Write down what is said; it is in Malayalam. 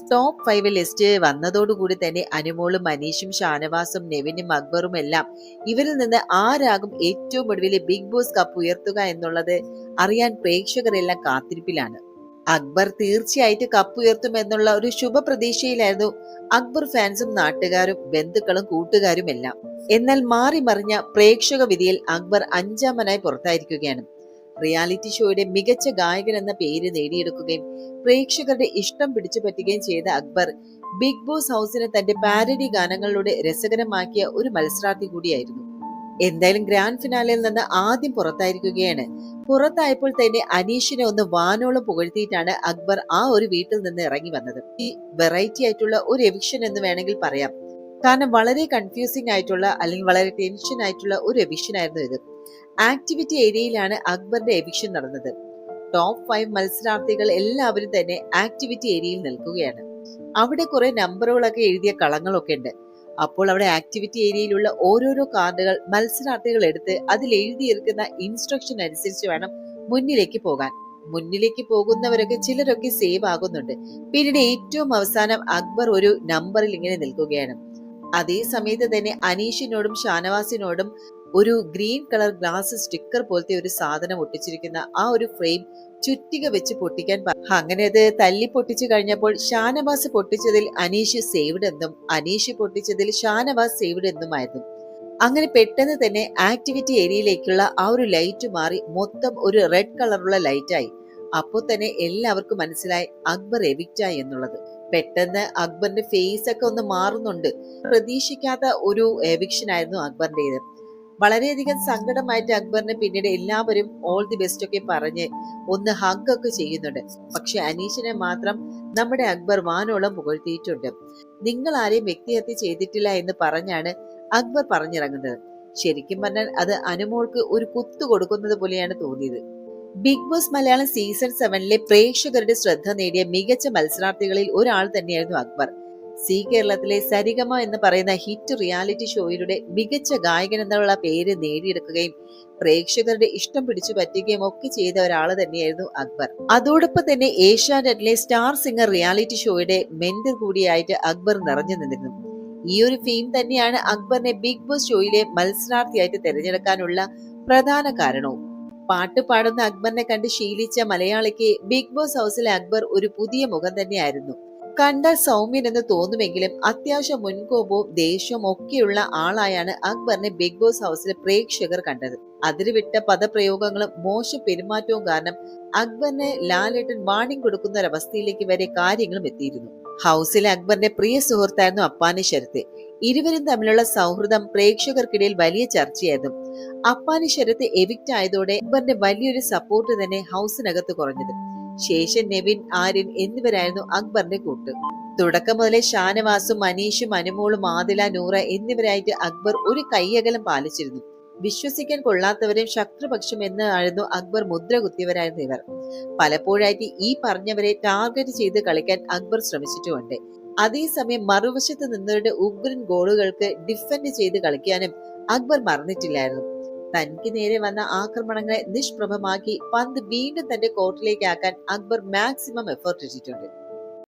ടോപ്പ് 5 ലിസ്റ്റ് വന്നതോടുകൂടി തന്നെ അനുമോളും മനീഷും ഷാനവാസും നെവിനും അക്ബറും എല്ലാം ഇവരിൽ നിന്ന് ആരാകും ഏറ്റവും ഒടുവിൽ ബിഗ് ബോസ് കപ്പ് ഉയർത്തുക എന്നുള്ളത് അറിയാൻ പ്രേക്ഷകരെല്ലാം കാത്തിരിപ്പിലാണ്. അക്ബർ തീർച്ചയായിട്ടും കപ്പ് ഉയർത്തും എന്നുള്ള ഒരു ശുഭ പ്രതീക്ഷയിലായിരുന്നു അക്ബർ ഫാൻസും നാട്ടുകാരും ബന്ധുക്കളും കൂട്ടുകാരും എല്ലാം. എന്നാൽ മാറി മറിഞ്ഞ പ്രേക്ഷക വിധിയിൽ അക്ബർ അഞ്ചാമനായി പുറത്തായിരിക്കുകയാണ്. റിയാലിറ്റി ഷോയുടെ മികച്ച ഗായകൻ എന്ന പേര് നേടിയെടുക്കുകയും പ്രേക്ഷകരുടെ ഇഷ്ടം പിടിച്ചു പറ്റുകയും ചെയ്ത അക്ബർ ബിഗ് ബോസ് ഹൗസിനെ തന്റെ പാരഡി ഗാനങ്ങളിലൂടെ രസകരമാക്കിയ ഒരു മത്സരാർത്ഥി കൂടിയായിരുന്നു. എന്തായാലും ഗ്രാൻഡ് ഫിനാലയിൽ നിന്ന് ആദ്യം പുറത്തായിരിക്കുകയാണ്. പുറത്തായപ്പോൾ തന്നെ അനീഷിനെ ഒന്ന് വാനോളം പുകഴ്ത്തിയിട്ടാണ് അക്ബർ ആ ഒരു വീട്ടിൽ നിന്ന് ഇറങ്ങി വന്നത്. ഈ വെറൈറ്റി ആയിട്ടുള്ള ഒരു എവിക്ഷൻ എന്ന് വേണമെങ്കിൽ പറയാം. കാരണം വളരെ കൺഫ്യൂസിംഗ് ആയിട്ടുള്ള അല്ലെങ്കിൽ വളരെ ടെൻഷൻ ആയിട്ടുള്ള ഒരു എവിക്ഷൻ ആയിരുന്നു ഇത്. ആക്ടിവിറ്റി ഏരിയയിലാണ് അക്ബറിന്റെ എവിക്ഷൻ നടന്നത്. ടോപ്പ് 5 മത്സരാർത്ഥികൾ എല്ലാവരും തന്നെ ആക്ടിവിറ്റി ഏരിയയിൽ നിൽക്കുകയാണ്. അവിടെ കുറെ നമ്പറുകളൊക്കെ എഴുതിയ കളങ്ങളൊക്കെ ഉണ്ട്. അപ്പോൾ അവിടെ ആക്ടിവിറ്റി ഏരിയയിലുള്ള ഓരോരോ കാർഡുകൾ മത്സരാർത്ഥികൾ എടുത്ത് അതിൽ എഴുതിയിരിക്കുന്ന ഇൻസ്ട്രക്ഷൻ അനുസരിച്ച് വേണം മുന്നിലേക്ക് പോകാൻ. മുന്നിലേക്ക് പോകുന്നവരൊക്കെ ചിലരൊക്കെ സേവ് ആകുന്നുണ്ട്. പിന്നീട് ഏറ്റവും അവസാനം അക്ബർ ഒരു നമ്പറിൽ ഇങ്ങനെ നിൽക്കുകയാണ്. അതേ സമയത്ത് തന്നെ അനീഷിനോടും ഷാനവാസിനോടും ഒരു ഗ്രീൻ കളർ ഗ്ലാസ് സ്റ്റിക്കർ പോലത്തെ ഒരു സാധനം ഒട്ടിച്ചിരിക്കുന്ന ആ ഒരു ഫ്രെയിം ചുറ്റിക വെച്ച് പൊട്ടിക്കാൻ അങ്ങനെ അത് തല്ലി പൊട്ടിച്ചു കഴിഞ്ഞപ്പോൾ ഷാനവാസ് പൊട്ടിച്ചതിൽ അനീഷ് സേവ്ഡ് എന്നും അനീഷ് പൊട്ടിച്ചതിൽ ഷാനവാസ് സേവ്ഡ് എന്നുമായിരുന്നു. അങ്ങനെ പെട്ടെന്ന് തന്നെ ആക്ടിവിറ്റി ഏരിയയിലേക്കുള്ള ആ ഒരു ലൈറ്റ് മാറി മൊത്തം ഒരു റെഡ് കളറുള്ള ലൈറ്റായി. അപ്പോൾ തന്നെ എല്ലാവർക്കും മനസ്സിലായി അക്ബർ എവിക്റ്റായി എന്നുള്ളത്. പെട്ടെന്ന് അക്ബറിന്റെ ഫേസ് ഒക്കെ ഒന്ന് മാറുന്നുണ്ട്. പ്രതീക്ഷിക്കാത്ത ഒരു എവിക്ഷൻ ആയിരുന്നു അക്ബറിന്റേത്. വളരെയധികം സങ്കടമായിട്ട് അക്ബറിന് പിന്നീട് എല്ലാവരും ഓൾ ദി ബെസ്റ്റ് ഒക്കെ പറഞ്ഞ് ഒന്ന് ഹഗ് ഒക്കെ ചെയ്യുന്നുണ്ട്. പക്ഷെ അനീഷിനെ മാത്രം നമ്മുടെ അക്ബർ വാനോളം പുകഴ്ത്തിയിട്ടുണ്ട്. നിങ്ങൾ ആരെയും വ്യക്തിഹത്യ ചെയ്തിട്ടില്ല എന്ന് പറഞ്ഞാണ് അക്ബർ പറഞ്ഞിറങ്ങുന്നത്. ശരിക്കും പറഞ്ഞാൽ അത് അനുമോൾക്ക് ഒരു കുത്തു കൊടുക്കുന്നത് പോലെയാണ് തോന്നിയത്. ബിഗ് ബോസ് മലയാളം സീസൺ 7 പ്രേക്ഷകരുടെ ശ്രദ്ധ നേടിയ മികച്ച മത്സരാർത്ഥികളിൽ ഒരാൾ തന്നെയായിരുന്നു അക്ബർ. സി കേരളത്തിലെ സരിഗമ എന്ന് പറയുന്ന ഹിറ്റ് റിയാലിറ്റി ഷോയിലൂടെ മികച്ച ഗായകൻ എന്നുള്ള പേര് നേടിയെടുക്കുകയും പ്രേക്ഷകരുടെ ഇഷ്ടം പിടിച്ചു പറ്റുകയും ഒക്കെ ചെയ്ത ഒരാൾ തന്നെയായിരുന്നു അക്ബർ. അതോടൊപ്പം തന്നെ ഏഷ്യാനെറ്റിലെ സ്റ്റാർ സിംഗർ റിയാലിറ്റി ഷോയുടെ മെന്റർ കൂടിയായിട്ട് അക്ബർ നിറഞ്ഞു നിന്നിരുന്നു. ഈ ഒരു ഫെയിം തന്നെയാണ് അക്ബറിനെ ബിഗ് ബോസ് ഷോയിലെ മത്സരാർത്ഥിയായിട്ട് തിരഞ്ഞെടുക്കാനുള്ള പ്രധാന കാരണവും. പാട്ട് പാടുന്ന അക്ബറിനെ കണ്ട് ശീലിച്ച മലയാളിക്ക് ബിഗ് ബോസ് ഹൗസിലെ അക്ബർ ഒരു പുതിയ മുഖം തന്നെയായിരുന്നു. കണ്ടാൽ സൗമ്യൻ എന്ന് തോന്നുമെങ്കിലും അത്യാവശ്യം മുൻകോപവും ദേഷ്യവും ഒക്കെയുള്ള ആളായാണ് അക്ബറിനെ ബിഗ് ബോസ് ഹൗസിലെ പ്രേക്ഷകർ കണ്ടത്. അതിരുവിട്ട പദപ്രയോഗങ്ങളും മോശം പെരുമാറ്റവും കാരണം അക്ബറിന് ലാലേട്ടൻ വാണിംഗ് കൊടുക്കുന്ന ഒരവസ്ഥയിലേക്ക് വരെ കാര്യങ്ങളും എത്തിയിരുന്നു. ഹൗസിലെ അക്ബറിന്റെ പ്രിയ സുഹൃത്തായിരുന്നു അപ്പാനി ശരത്ത്. ഇരുവരും തമ്മിലുള്ള സൗഹൃദം പ്രേക്ഷകർക്കിടയിൽ വലിയ ചർച്ചയായിരുന്നു. അപ്പാനി ശരത്ത് എവിക്റ്റ് ആയതോടെ അക്ബറിന്റെ വലിയൊരു സപ്പോർട്ട് തന്നെ ഹൗസിനകത്ത് കുറഞ്ഞത്. ശേഷൻ, നെവിൻ, ആര്യൻ എന്നിവരായിരുന്നു അക്ബറിന്റെ കൂട്ട്. തുടക്കം മുതലേ ഷാനവാസും മനീഷും അനുമോളും ആദില, നൂറ എന്നിവരായിട്ട് അക്ബർ ഒരു കൈയകലം പാലിച്ചിരുന്നു. വിശ്വസിക്കാൻ കൊള്ളാത്തവരും ശത്രുപക്ഷം എന്നായിരുന്നു അക്ബർ മുദ്ര കുത്തിയവരായിരുന്നു ഇവർ. പലപ്പോഴായിട്ട് ഈ പറഞ്ഞവരെ ടാർഗറ്റ് ചെയ്ത് കളിക്കാൻ അക്ബർ ശ്രമിച്ചിട്ടുമുണ്ട്. അതേസമയം മറുവശത്ത് നിന്നവരുടെ ഉഗ്രൻ ഗോളുകൾക്ക് ഡിഫെൻഡ് ചെയ്ത് കളിക്കാനും അക്ബർ മറന്നിട്ടില്ലായിരുന്നു. തനിക്ക് നേരെ വന്ന ആക്രമണങ്ങളെ നിഷ്പ്രഭമാക്കി പന്ത് വീണ്ടും തന്റെ കോർട്ടിലേക്ക് ആക്കാൻ അക്ബർ മാക്സിമം എഫേർട്ട് ഇട്ടിട്ടുണ്ട്.